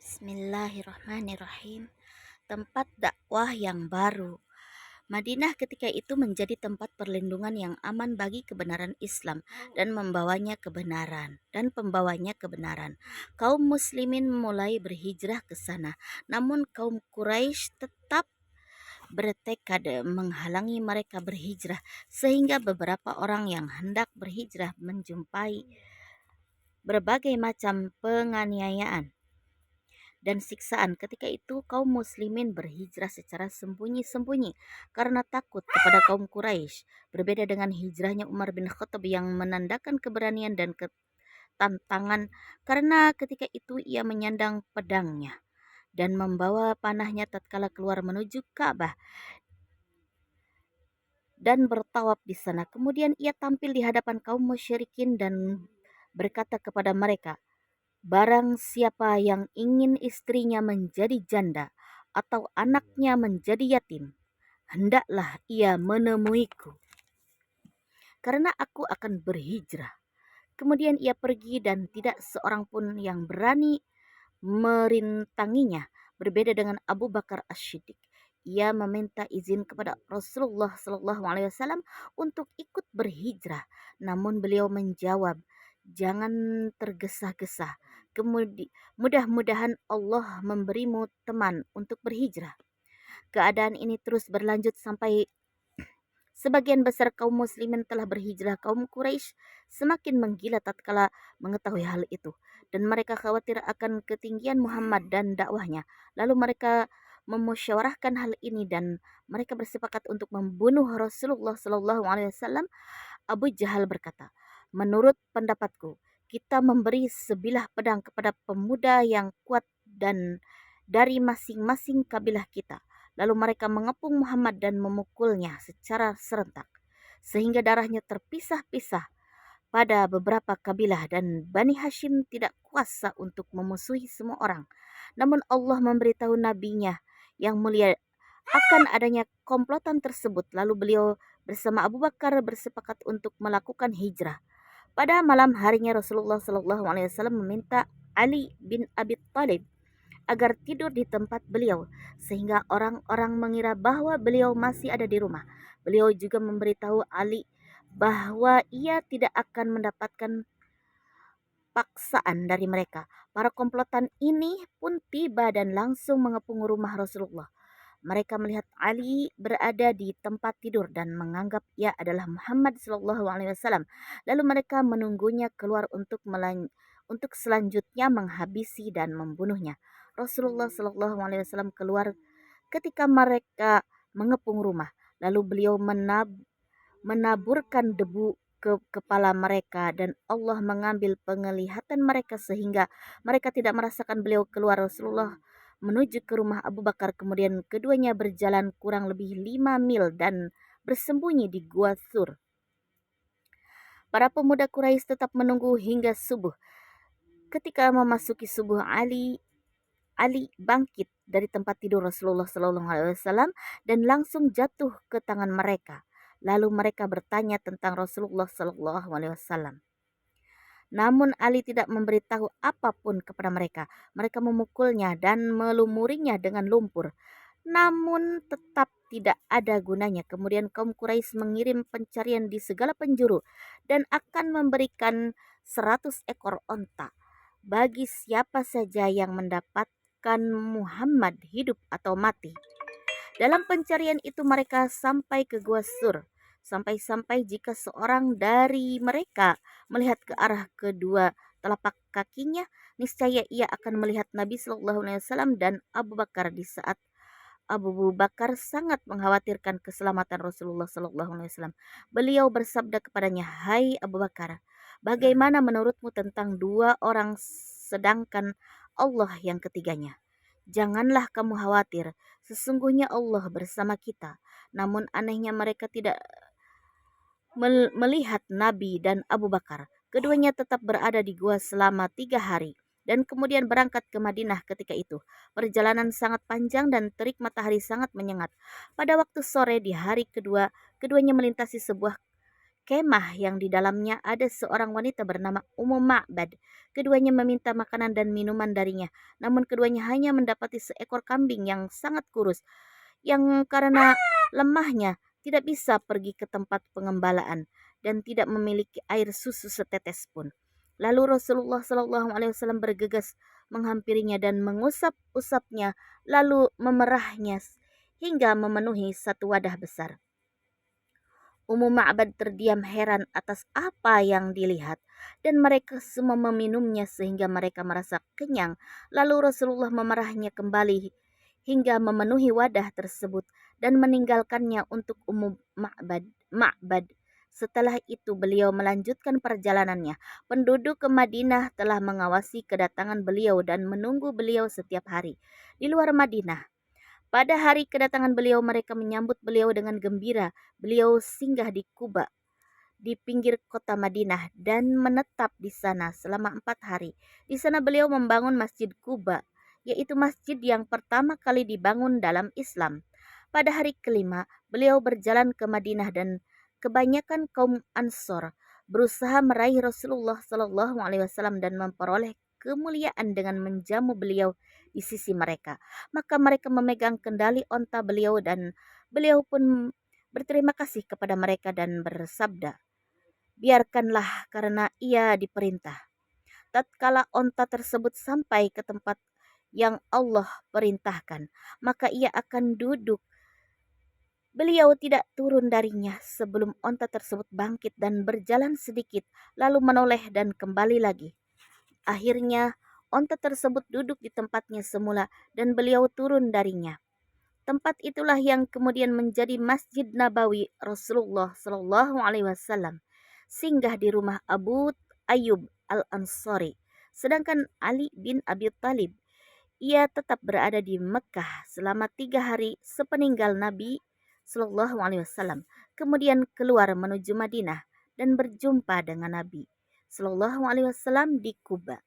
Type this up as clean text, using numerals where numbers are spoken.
Bismillahirrahmanirrahim. Tempat dakwah yang baru. Madinah ketika itu menjadi tempat perlindungan yang aman bagi kebenaran Islam dan pembawanya kebenaran. Kaum muslimin mulai berhijrah ke sana. Namun kaum Quraisy tetap bertekad menghalangi mereka berhijrah, sehingga beberapa orang yang hendak berhijrah menjumpai berbagai macam penganiayaan dan siksaan. Ketika itu kaum muslimin berhijrah secara sembunyi-sembunyi karena takut kepada kaum Quraisy. Berbeda dengan hijrahnya Umar bin Khattab yang menandakan keberanian dan ketantangan, karena ketika itu ia menyandang pedangnya dan membawa panahnya tatkala keluar menuju Ka'bah dan bertawaf di sana. Kemudian ia tampil di hadapan kaum musyrikin dan berkata kepada mereka, "Barang siapa yang ingin istrinya menjadi janda atau anaknya menjadi yatim, hendaklah ia menemuiku, karena aku akan berhijrah." Kemudian ia pergi dan tidak seorang pun yang berani merintanginya. Berbeda dengan Abu Bakar As-Siddiq. Ia meminta izin kepada Rasulullah SAW untuk ikut berhijrah. Namun beliau menjawab, "Jangan tergesa-gesa. Mudah-mudahan Allah memberimu teman untuk berhijrah." Keadaan ini terus berlanjut sampai sebagian besar kaum muslimin telah berhijrah. Kaum Quraisy semakin menggila tatkala mengetahui hal itu, dan mereka khawatir akan ketinggian Muhammad dan dakwahnya. Lalu mereka memusyawarahkan hal ini dan mereka bersepakat untuk membunuh Rasulullah SAW. Abu Jahal berkata, "Menurut pendapatku, kita memberi sebilah pedang kepada pemuda yang kuat dan dari masing-masing kabilah kita." Lalu mereka mengepung Muhammad dan memukulnya secara serentak, sehingga darahnya terpisah-pisah pada beberapa kabilah, dan Bani Hashim tidak kuasa untuk memusuhi semua orang. Namun Allah memberitahu nabinya yang mulia akan adanya komplotan tersebut. Lalu beliau bersama Abu Bakar bersepakat untuk melakukan hijrah. Pada malam harinya Rasulullah SAW meminta Ali bin Abi Thalib agar tidur di tempat beliau, sehingga orang-orang mengira bahwa beliau masih ada di rumah. Beliau juga memberitahu Ali bahwa ia tidak akan mendapatkan paksaan dari mereka. Para komplotan ini pun tiba dan langsung mengepung rumah Rasulullah. Mereka melihat Ali berada di tempat tidur dan menganggap ia adalah Muhammad SAW. Lalu mereka menunggunya keluar untuk selanjutnya menghabisi dan membunuhnya. Rasulullah SAW keluar ketika mereka mengepung rumah. Lalu beliau menaburkan debu ke kepala mereka, dan Allah mengambil penglihatan mereka sehingga mereka tidak merasakan beliau keluar. Rasulullah menuju ke rumah Abu Bakar, kemudian keduanya berjalan kurang lebih 5 mil dan bersembunyi di Gua Sur. Para pemuda Quraisy tetap menunggu hingga subuh. Ketika memasuki subuh, Ali bangkit dari tempat tidur Rasulullah SAW dan langsung jatuh ke tangan mereka. Lalu mereka bertanya tentang Rasulullah SAW. Namun Ali tidak memberitahu apapun kepada mereka. Mereka memukulnya dan melumurinya dengan lumpur. Namun tetap tidak ada gunanya. Kemudian kaum Quraisy mengirim pencarian di segala penjuru dan akan memberikan 100 ekor onta bagi siapa saja yang mendapatkan Muhammad hidup atau mati. Dalam pencarian itu mereka sampai ke Gua Sur. Sampai-sampai jika seorang dari mereka melihat ke arah kedua telapak kakinya, niscaya ia akan melihat Nabi Shallallahu Alaihi Wasallam dan Abu Bakar. Di saat Abu Bakar sangat mengkhawatirkan keselamatan Rasulullah Shallallahu Alaihi Wasallam, beliau bersabda kepadanya, "Hai Abu Bakar, bagaimana menurutmu tentang dua orang sedangkan Allah yang ketiganya? Janganlah kamu khawatir, sesungguhnya Allah bersama kita." Namun anehnya mereka tidak melihat Nabi dan Abu Bakar. Keduanya tetap berada di gua selama 3 hari dan kemudian berangkat ke Madinah. Ketika itu perjalanan sangat panjang dan terik matahari sangat menyengat. Pada waktu sore di hari kedua, keduanya melintasi sebuah kemah yang di dalamnya ada seorang wanita bernama Ummu Ma'bad. Keduanya meminta makanan dan minuman darinya, namun keduanya hanya mendapati seekor kambing yang sangat kurus, yang karena lemahnya tidak bisa pergi ke tempat pengembalaan dan tidak memiliki air susu setetes pun. Lalu Rasulullah Shallallahu Alaihi Wasallam bergegas menghampirinya dan mengusap-usapnya, lalu memerahnya hingga memenuhi satu wadah besar. Ummu Ma'bad terdiam heran atas apa yang dilihat, dan mereka semua meminumnya sehingga mereka merasa kenyang. Lalu Rasulullah memerahnya kembali hingga memenuhi wadah tersebut dan meninggalkannya untuk Ma'bad. Setelah itu beliau melanjutkan perjalanannya. Penduduk ke Madinah telah mengawasi kedatangan beliau dan menunggu beliau setiap hari. Di luar Madinah, pada hari kedatangan beliau, mereka menyambut beliau dengan gembira. Beliau singgah di Kuba, di pinggir kota Madinah, dan menetap di sana selama 4 hari. Di sana beliau membangun Masjid Kuba, yaitu masjid yang pertama kali dibangun dalam Islam. Pada hari kelima, beliau berjalan ke Madinah dan kebanyakan kaum Ansor berusaha meraih Rasulullah Shallallahu Alaihi Wasallam dan memperoleh kemuliaan dengan menjamu beliau di sisi mereka. Maka mereka memegang kendali onta beliau dan beliau pun berterima kasih kepada mereka dan bersabda, "Biarkanlah karena ia diperintah." Tatkala onta tersebut sampai ke tempat yang Allah perintahkan, maka ia akan duduk. Beliau tidak turun darinya sebelum onta tersebut bangkit dan berjalan sedikit, lalu menoleh dan kembali lagi. Akhirnya, onta tersebut duduk di tempatnya semula dan beliau turun darinya. Tempat itulah yang kemudian menjadi Masjid Nabawi Rasulullah Shallallahu Alaihi Wasallam, singgah di rumah Abu Ayyub Al-Ansari. Sedangkan Ali bin Abi Thalib, ia tetap berada di Mekah selama 3 hari sepeninggal Nabi Shallallahu Alaihi Wasallam. Kemudian keluar menuju Madinah dan berjumpa dengan Nabi Shallallahu Alaihi Wasallam di Kuba.